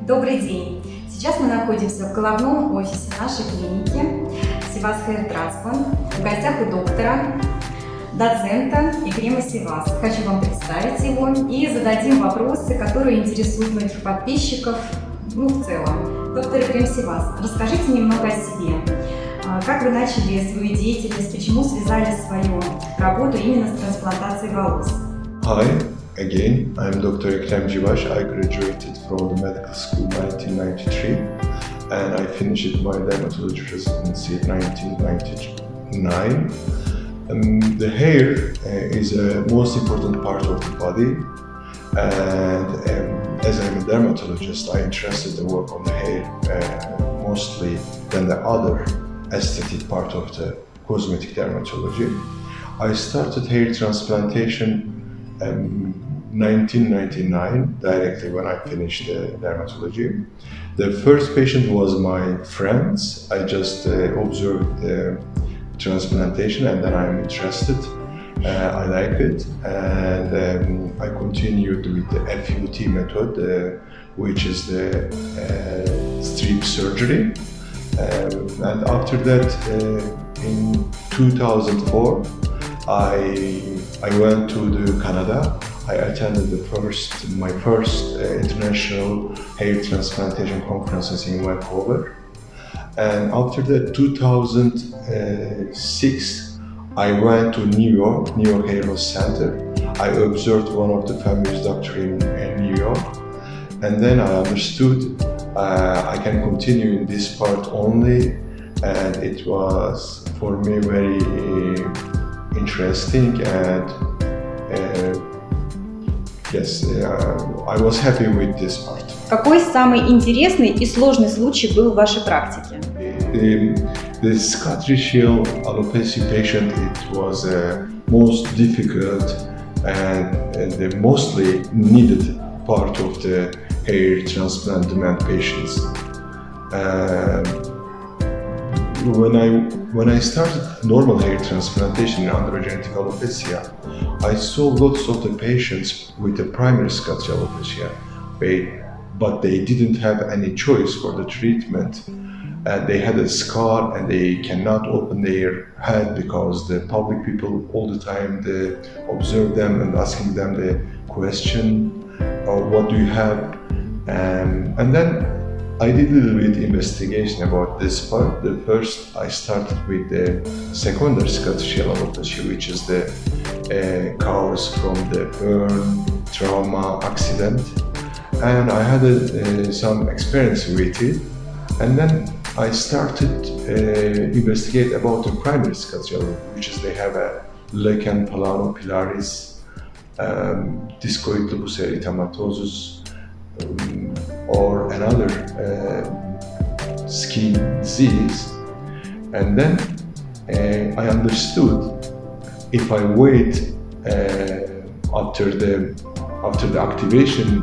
Добрый день! Сейчас мы находимся в головном офисе нашей клиники Civas Hair Transplant. В гостях у доктора, доцента Ефрема Civas. Хочу вам представить его и зададим вопросы, которые интересуют многих подписчиков, в целом. Доктор Ефрем Civas, расскажите немного о себе. Как вы начали свою деятельность, почему связали свою работу именно с трансплантацией волос? Hi, again, I'm Dr. Ekrem Civas. I graduated from the medical school in 1993 and I finished my dermatology residency in 1999. The hair is a most important part of the body, and as I'm a dermatologist, I interested in the work on the hair mostly than the other aesthetic part of the cosmetic dermatology. I started hair transplantation 1999, directly when I finished dermatology. The first patient was my friends. I just observed the transplantation and then I'm interested. I like it, and I continued with the FUT method, which is the strip surgery. And after that, in 2004, I went to Canada. I attended my first international hair transplantation conferences in Vancouver. And after that, 2006, I went to New York Hair Loss Center. I observed one of the famous doctors in New York. And then I understood I can continue in this part only. And it was for me very interesting, and yes, I was happy with this part. Какой самый интересный и сложный случай был в вашей практике? The scatter alopecia patient, it was the most difficult and the mostly needed part of the hair transplant demand patients. When I started normal hair transplantation in androgenetic alopecia, I saw lots of the patients with the primary scatter alopecia, but they didn't have any choice for the treatment. They had a scar and they cannot open their head because the public people all the time they observe them and asking them the question, what do you have? And then I did a little bit investigation about this part. The first I started with the secondary scatter alopecia, which is the cause from the burn, trauma, accident, and I had some experience with it. And then I started investigate about the primary scatter, which is they have a lichen planopilaris, discoid lupus erythematosus, or another skin disease. And then I understood if I wait after the activation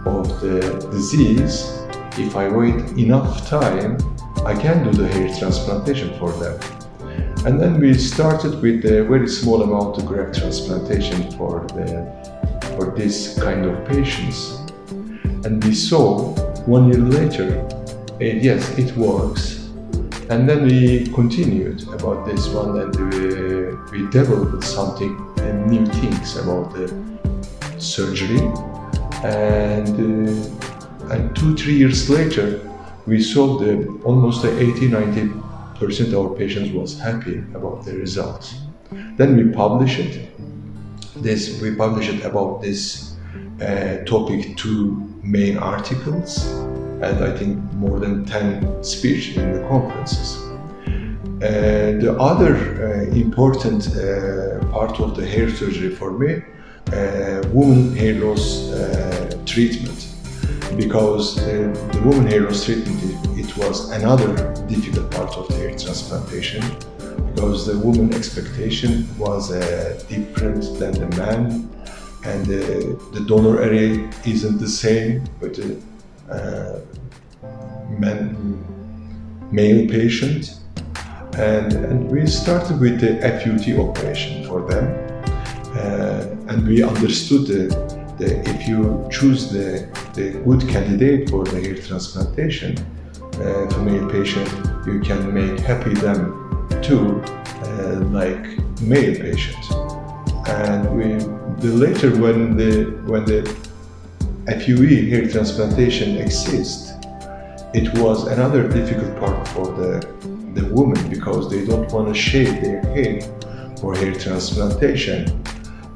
of the disease, if I wait enough time, I can do the hair transplantation for them. And then we started with a very small amount of graft transplantation for this kind of patients. And we saw 1 year later, yes, it works. And then we continued about this one, and we developed something new things about the surgery. And 2-3 years later, we saw almost 80-90% of our patients was happy about the results. Then we published it. We published about this topic 2 main articles, and I think more than 10 speeches in the conferences. The other important part of the hair surgery for me, woman hair loss treatment, because the woman hair loss treatment, it was another difficult part of the hair transplantation, because the woman expectation was different than the man, and the donor area isn't the same with the male patient. And we started with the FUT operation for them, and we understood if you choose the good candidate for the hair transplantation, female patient, you can make happy them too, like male patient. And later when the FUE hair transplantation exists, it was another difficult part for the women because they don't want to shave their hair for hair transplantation.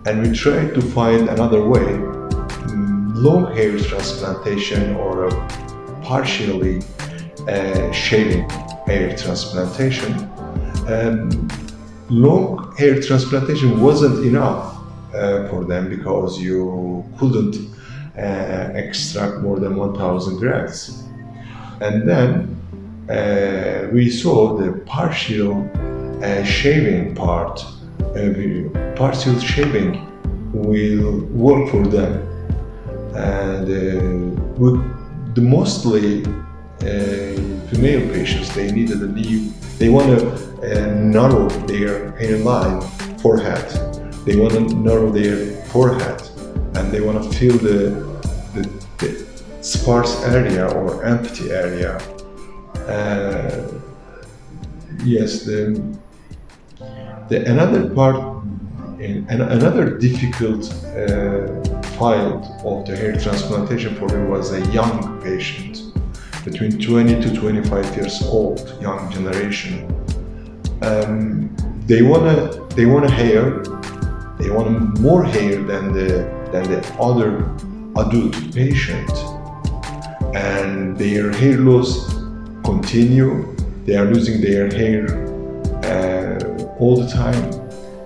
And we tried to find another way, long hair transplantation or a partially shaving hair transplantation. Long hair transplantation wasn't enough for them because you couldn't extract more than 1,000 grafts. And then we saw the partial shaving part. Partial shaving will work for them, and the mostly female patients, they needed a new. They want to narrow their hairline, forehead. They want to narrow their forehead, and they want to fill the sparse area or empty area. Yes, another part, another difficult field of the hair transplantation for me was a young patient, between 20 to 25 years old, young generation. They want hair. They want more hair than the other adult patient, and their hair loss continue. They are losing their hair all the time,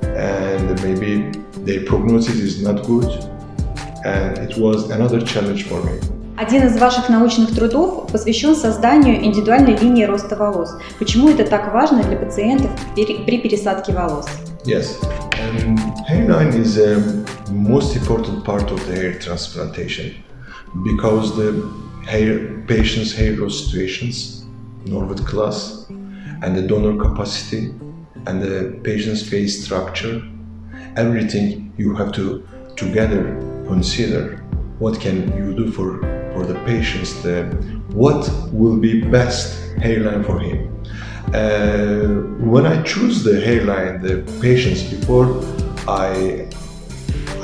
and maybe their prognosis is not good, and it was another challenge for me. Один из ваших научных трудов посвящен созданию индивидуальной линии роста волос. Почему это так важно для пациентов при пересадке волос? Yes, and hairline is a most important part of the hair transplantation because the patient's hair loss situations, Norwood class, and the donor capacity, and the patient's face structure, everything you have to together consider. What can you do for the patients? What will be best hairline for him? When I choose the hairline, the patients, before I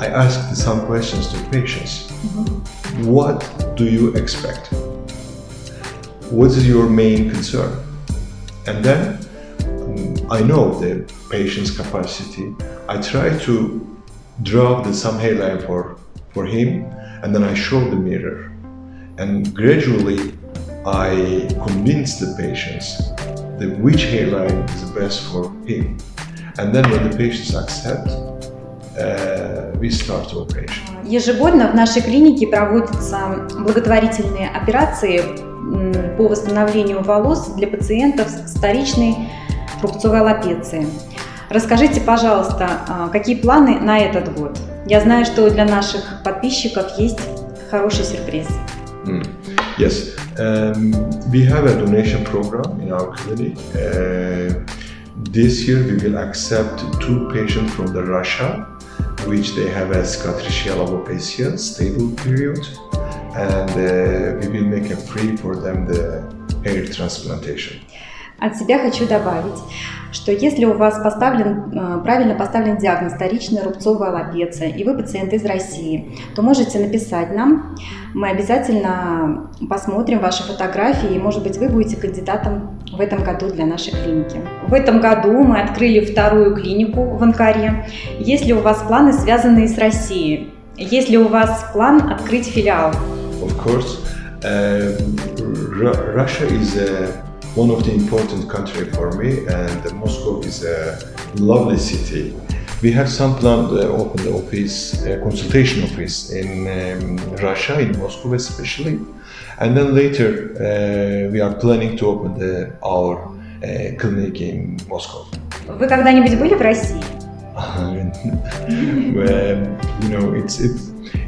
asked some questions to patients. Mm-hmm. What do you expect? What is your main concern? And then I know the patient's capacity. I try to draw some hairline for him, and then I show the mirror. And gradually I convince the patients that which hairline is the best for him. And then when the patients accept, we start the operation. Ежегодно в нашей клинике проводятся благотворительные операции по восстановлению волос для пациентов с вторичной рубцовой аллопецией. Расскажите, пожалуйста, какие планы на этот год? Я знаю, что для наших подписчиков есть хороший сюрприз. Yes, we have a donation program in our clinic. This year we will accept 2 patients from Russia, which they have a cicatricial alopecia, stable period, and we will make it free for them the hair transplantation. От себя хочу добавить, что если у вас правильно поставлен диагноз вторичная рубцовая аллопеция, и вы пациент из России, то можете написать нам. Мы обязательно посмотрим ваши фотографии, и, может быть, вы будете кандидатом в этом году для нашей клиники. В этом году мы открыли 2-ю клинику в Анкаре. Есть ли у вас планы, связанные с Россией? Есть ли у вас план открыть филиал? Of course, Russia is one of the important country for me, and Moscow is a lovely city. We have some plan to open the office, consultation office in Russia, in Moscow especially, and then later we are planning to open our clinic in Moscow. Вы когда-нибудь были в России? Well, you know,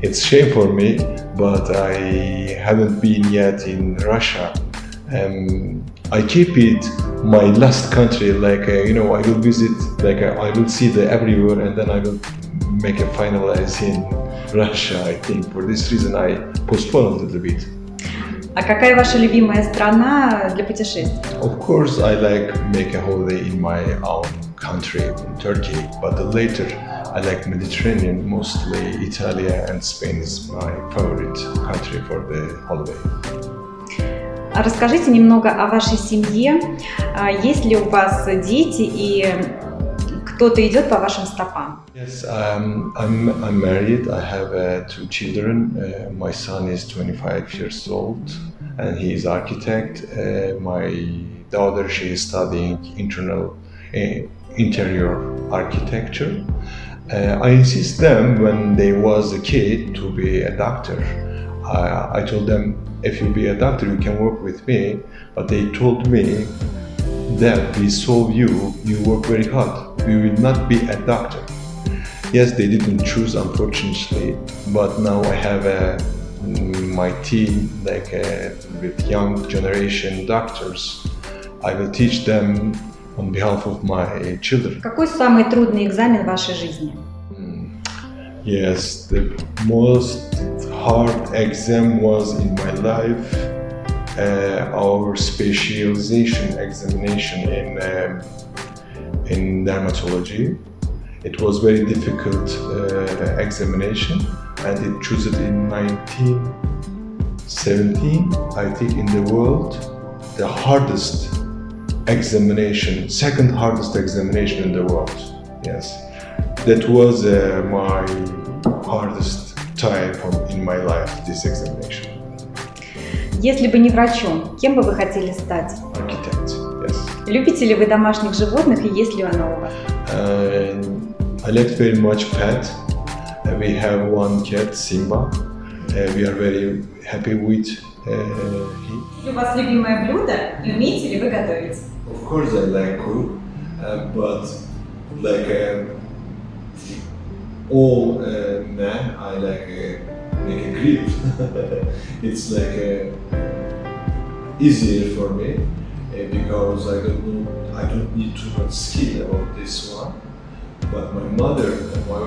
it's shame for me, but I haven't been yet in Russia. I keep it my last country, like I will visit, I will see the everywhere, and then I will make a finalize in Russia, I think. For this reason, I postponed a little bit. А какая ваша любимая страна для путешествий? Of course, I like make a holiday in my own country, in Turkey, but later I like Mediterranean, mostly Italy and Spain is my favorite country for the holiday. А расскажите немного о вашей семье. Есть ли у вас дети и кто-то идет по вашим стопам? Yes, I'm married. I have 2 children. My son is 25 years old, and he is architect. My daughter, she is studying interior architecture. I insist them when they was a kid to be a doctor. I told them, if you be a doctor, you can work with me. But they told me that we saw you work very hard. You will not be a doctor. Yes, they didn't choose, unfortunately, but now I have my team, with young generation doctors. I will teach them on behalf of my children. Какой самый трудный экзамен в вашей жизни? Yes, the most hard exam was in my life our specialization examination in dermatology. It was very difficult examination, and it chose it in 1917. I think in the world, the hardest examination, second hardest examination in the world. Yes, that was my hardest time in my life. This examination. Если бы не врачом, кем бы вы хотели стать? Architect. Yes. Любите ли вы домашних животных и есть ли оно у вас? I like very much pet. We have one cat, Simba. We are very happy with him. У вас любимое блюдо и умеете ли вы готовить? Of course, I like cook, but like all men, I like make a grill. It's like easier for me because I don't need too much skill about this one. But my mother and my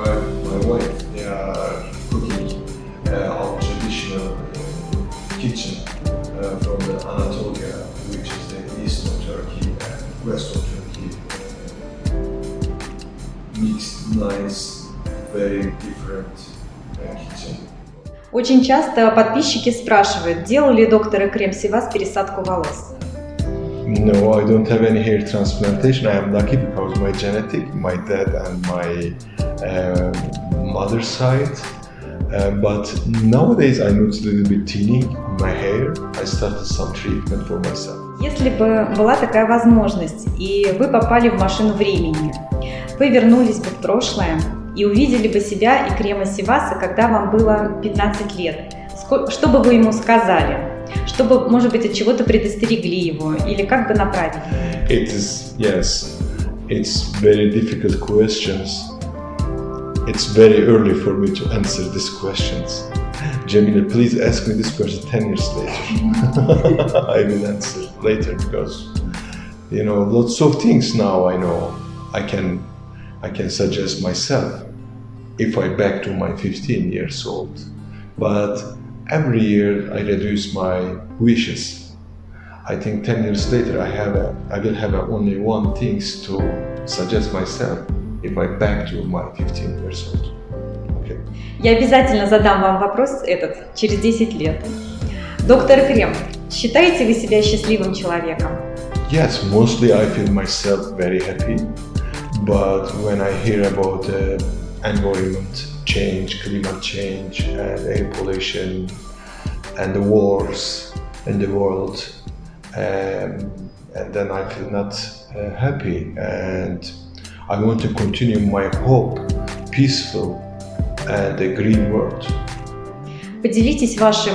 wife, they are cooking our traditional kitchen from the Anatolia, which is the east of Turkey and west of Turkey. Mixed, nice, very different kitchen. Очень часто подписчики спрашивают, делал ли доктор крем Civas пересадку волос? No, I don't have any hair transplantation. I am lucky because my genetic, my dad and my mother's side. But nowadays I noticed a little bit thinning in my hair. I started some treatment for myself. Если бы была такая возможность, и вы попали в машину времени, вы вернулись бы в прошлое и увидели бы себя и крема Civas, когда вам было 15 лет, что бы вы ему сказали? Чтобы, может быть, от чего-то предостерегли его или как бы направили? It is, yes, it's very difficult questions. It's very early for me to answer these questions. Jamila, please ask me this question 10 years later. I will answer later because, you know, lots of things now I know. I can suggest myself if I back to my 15 years old. But every year I reduce my wishes. I think 10 years later I will have only one thing to suggest myself if I back to my 15 years old. Okay. Я обязательно задам вам вопрос этот через 10 лет. Доктор Крем, считаете вы себя счастливым человеком? Yes, mostly I feel myself very happy. But when I hear about environment change, climate change, and air pollution, and the wars in the world, and then I feel not happy, and I want to continue my hope, peaceful and a green world. Поделитесь вашим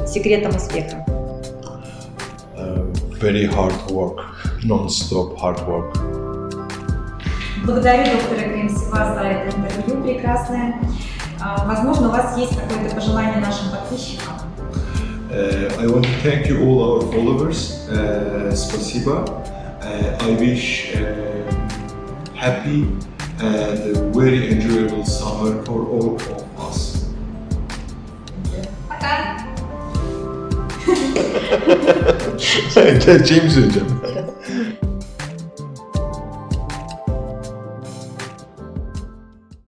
секретом успеха. Very hard work, non-stop hard work. Благодарю доктора Крем Civas за это интервью прекрасное. Возможно, у вас есть какое-то пожелание нашим подписчикам? I want to thank you all our followers. Спасибо. I wish happy and a very enjoyable summer for all of us. Пока! Gerçeği mi söyleyeceğim?